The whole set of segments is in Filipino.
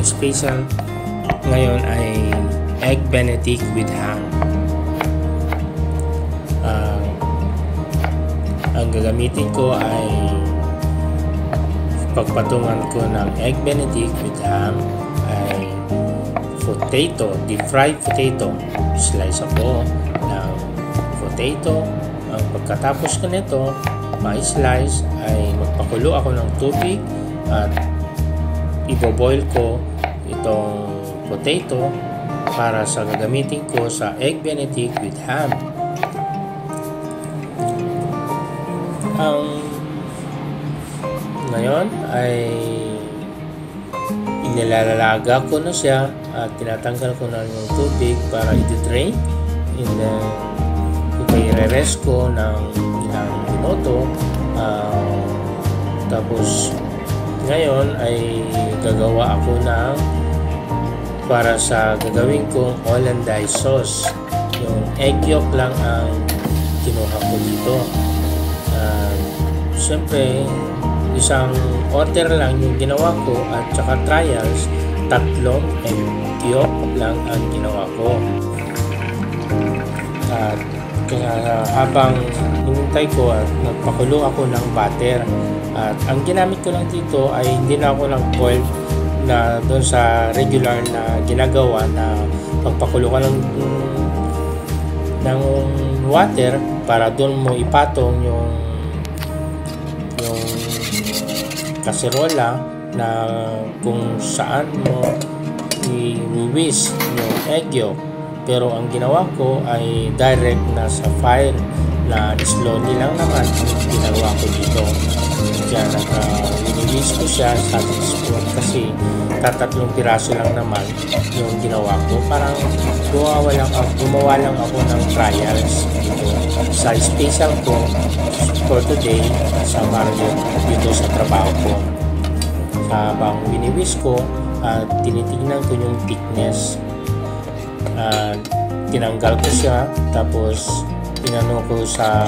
special ngayon ay Egg Benedict with ham. Ang gagamitin ko ay pagpatungan ko ng Egg Benedict with ham ay potato, deep fried potato. Slice ako ng potato. Ang pagkatapos ko nito, ma-slice ay magpakulo ako ng tubig at iboboil ko itong potato para sa gagamitin ko sa Egg Benedict with ham. Ngayon ay inilalalaga ko na siya at tinatanggal ko na yung tubig para i-drain, and then ipai-rest ko ng ilang minuto. Tapos ngayon ay gagawa ako ng para sa gagawin kong Hollandaise sauce. Yung egg yolk lang ang kinuha ko dito. Siyempre isang order lang yung ginawa ko at saka trials, tatlong egg yolk lang ang ginawa ko. At habang hinintay ko at nagpakulo ako ng butter, at ang ginamit ko lang dito ay hindi na ako ng boil na doon sa regular na ginagawa na pagpakulo ka ng water para doon mo ipatong yung kaserola na kung saan mo i-whisk yung egg yolk. Pero ang ginawa ko ay direct na sa fire na slowly lang naman ang ginawa ko dito. Kaya i-whisk ko siya sa spoon kasi tatlong piraso lang naman yung ginawa ko. Parang gumawa lang ako ng trials dito sa special ko for today sa Marriott dito sa trabaho ko. Habang wini-whisk ko at tinitignan ko yung thickness, tinanggal ko siya, tapos inano ko sa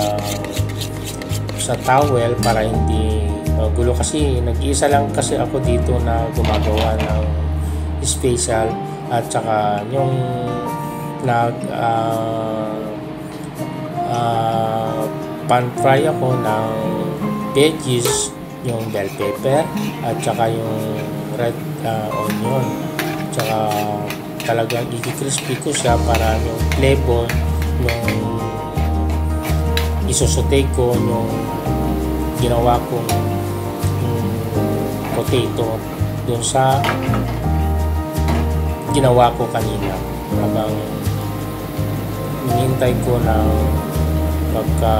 towel para hindi magulo kasi nag-iisa lang kasi ako dito na gumagawa ng special, at saka yung pan fry ako ng veggies, yung bell pepper at saka yung red onion, tsaka talagang i-crispy ko siya para yung flavor yung isosote ko yung ginawa kong potato dun sa ginawa ko kanina. Habang hinihintay ko ng pagka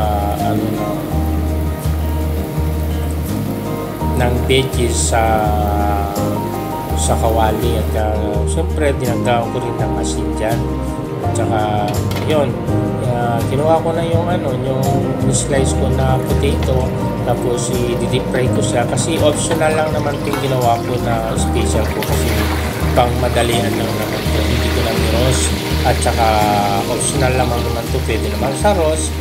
ng veggies sa kawali, at siyempre dinagdagan ko rin ng asin dyan, at saka yun, kinuha ko na yung yung slice ko na potato, tapos i-deep fry ko siya kasi optional lang naman yung ginawa ko na special ko kasi pang madalian lang naman ito, hindi ko na i-roast, at saka optional naman to, pwede naman sa roast,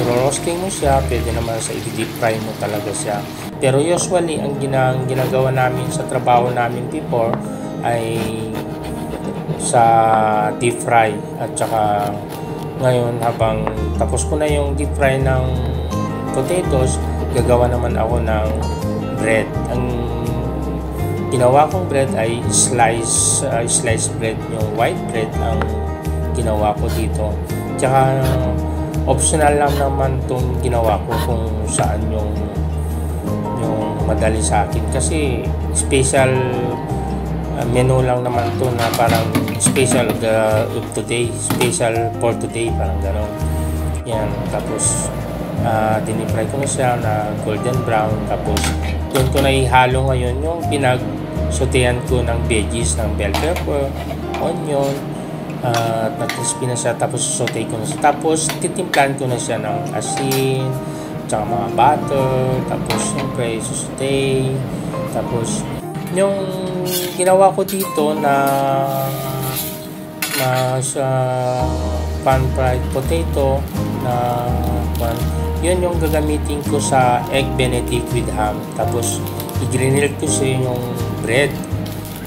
i-roasting mo siya, pwede naman sa i-deep fry mo talaga siya. Pero usually ang ginagawa namin sa trabaho namin before ay sa deep fry, at saka ngayon habang tapos ko na yung deep fry ng potatoes, gagawa naman ako ng bread. Ang ginawa kong bread ay slice bread, yung white bread ang ginawa ko dito. Tsaka optional lang naman itong ginawa ko kung saan yung madali sa akin kasi special menu lang naman to na parang special of today, special for today, parang gano'n. Yan, tapos dinifry ko na siya na golden brown, tapos doon ko na ihalo ngayon yung pinagsotean ko ng veggies, ng bell pepper, onion, at na-crispy na siya, tapos saute ko na siya, tapos titimplahan ko na siya ng asin, tsaka mga butter, tapos siyempre saute, tapos yung ginawa ko dito na sa pan fried potato na yun yung gagamitin ko sa Egg Benedict with ham, tapos i-grill ko siya yung bread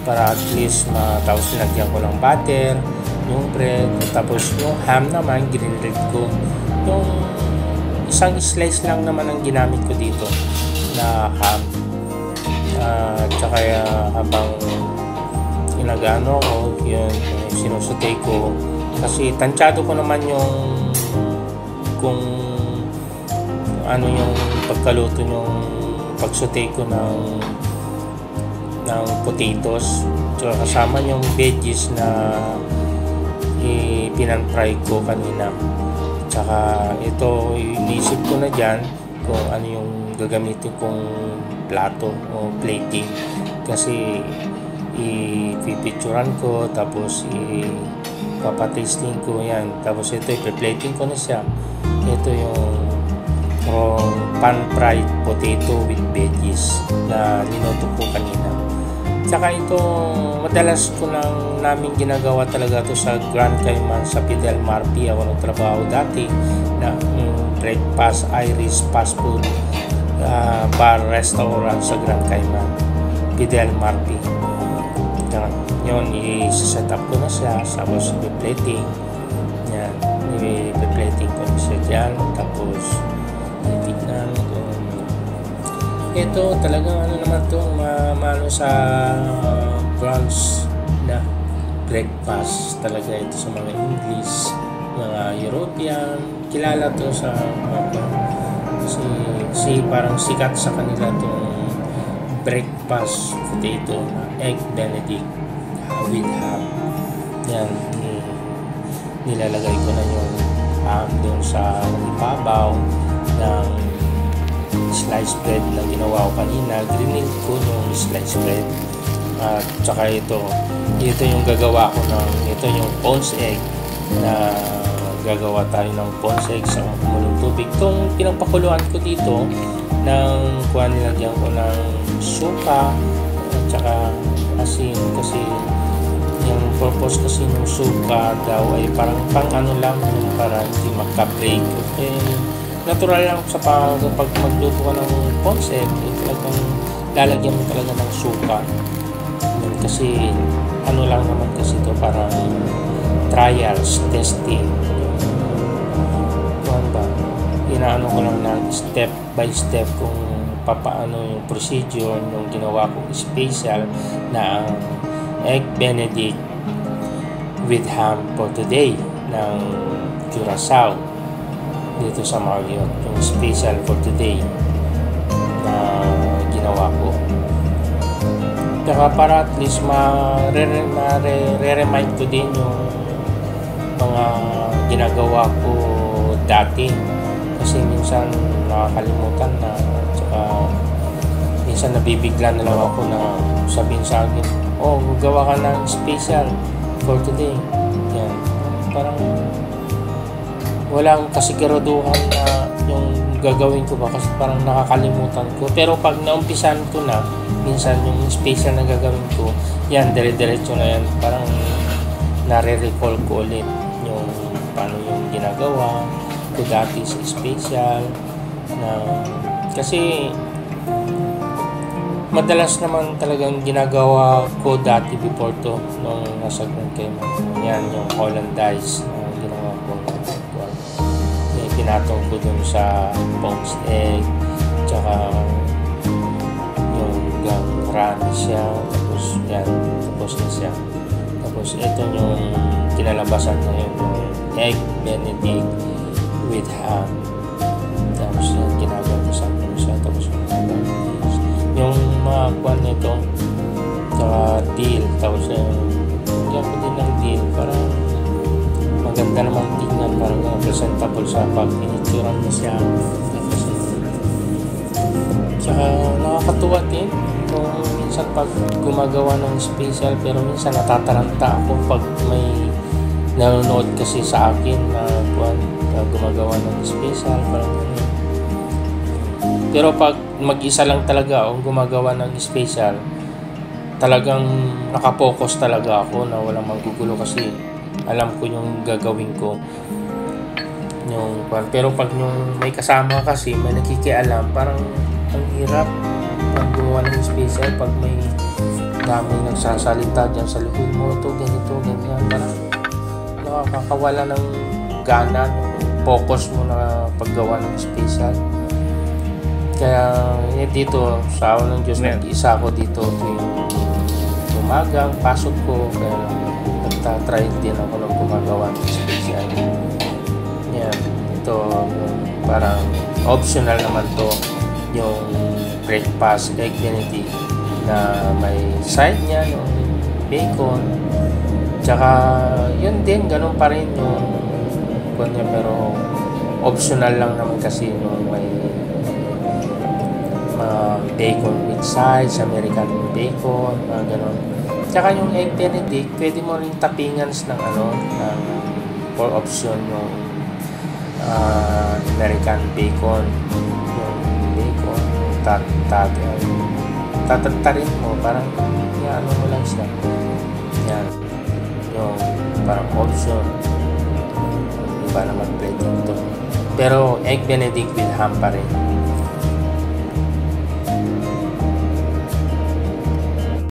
para at least tapos nilagyan ko ng butter yung bread, tapos yung ham naman grinid ko. Yung isang slice lang naman ang ginamit ko dito na ham. Tsaka habang inagano ko yun, sinusutay ko kasi tansyado ko naman yung kung ano yung pagkaluto yung pagsutay ko ng potatoes, so kasama yung veggies na pinan-fry ko kanina. Tsaka ito inisip ko na dyan kung ano yung gagamitin kong plato o plating, kasi ipipicturan ko tapos papatasting ko yan, tapos ito ipi-plating ko na siya. Ito yung pan-fried potato with veggies na niluto ko kanina. Tsaka ito madalas ko namin ginagawa talaga to sa Grand Cayman, sa Fidel Marpi. Ako nagtrabaho dati na breakfast Irish fast food bar restaurant sa Grand Cayman, Fidel Marpi. Yun, i-set up ko na siya, tapos i-plating yan, i-plating ko na siya dyan, tapos titignan kung ito talagang ano naman to, maano sa brunch na breakfast talaga ito sa mga English, mga European, kilala to sa kasi parang sikat sa kanila itong breakfast potato na egg benedict with ham. Yan, nilalagay ko na yung ham doon sa ibabaw ng sliced bread na ginawa ko kanina. Grinil ko yung sliced bread. At saka ito yung gagawa ko ito yung Pond's egg na gagawa tayo ng Pond's egg sa kumulong tubig. Itong pinapakuluan ko dito nilagyan ko ng suka at saka asin, kasi yung purpose kasi ng suka daw ay parang pang ano lang, para hindi magka-break. Natural lang sa pag magluto ka ng Pond's egg, talagang lalagyan mo talaga ng suka. Kasi ano lang naman kasi ito, parang trials, testing. Inaano ko lang na step by step kung papaano yung procedure yung ginawa kong special na egg benedict with ham for today ng Curacao dito sa Marriott, yung special for today na ginawa ko. Saka para at least ma-remind ko din yung mga ginagawa ko dati, kasi minsan nakakalimutan na, tsaka minsan nabibigla na lang ako na sabihin sa akin, gawa ka ng special for today. Yan, parang walang kasiguraduhan na yung gagawin ko ba, kasi parang nakakalimutan ko. Pero pag naumpisan ko na, minsan yung special na gagawin ko, yan, dire-diretso na yan, parang nare-recall ko ulit yung paano yung ginagawa ko dati sa special na, kasi madalas naman talagang ginagawa ko dati before to nung nasa Grand Cayman. Yan yung Hollandaise na ginawa ko. Pinatong ko dun sa Pond's egg, tsaka yung gang rani siya, tapos yan, tapos na siya. Tapos ito yung kinalabasan na yun, yung egg benedict with ham. Tapos ginagawa ko siya, tapos yung mga kwan nito, tsaka dill, tapos lagyan ko din ng dill para maganda naman tingnan, parang presentable sa pag-inituran na siya. Tapos tsaka nakakatuwa din kung minsan pag gumagawa ng special, pero minsan natataranta ako pag may nanonood kasi sa akin na gumagawa ng special, parang pero pag mag-isa lang talaga ako gumagawa ng special, talagang nakapokus talaga ako na walang magugulo, kasi alam ko yung gagawin ko yung, pero pag yung may kasama kasi may nakikialam, parang ang hirap pag gumawa ng special pag may dami nagsasalita dyan sa likod mo, ito, ganito, ganyan. Parang nakakawala ng gana, focus mo na paggawa ng special. Kaya dito, sa awan ng Diyos, nag-isa ako dito tuwing umaga, ang pasok ko. Kaya nagtatry din ako ng gumagawa ng special. Yan, ito parang optional naman to, yung breakfast egg benedict na may side niya, yung bacon. Tsaka yun din, ganun pa rin yung kanya, pero optional lang naman kasi yung may bacon with sides, American bacon, ganun. Tsaka yung egg benedict, pwede mo rin tapingans ng ng for option yung American bacon, yung bacon, tatantarin mo, parang mo lang siya. Yan, yung parang option. Iba naman pwede ito. Pero egg benedict with ham pa rin.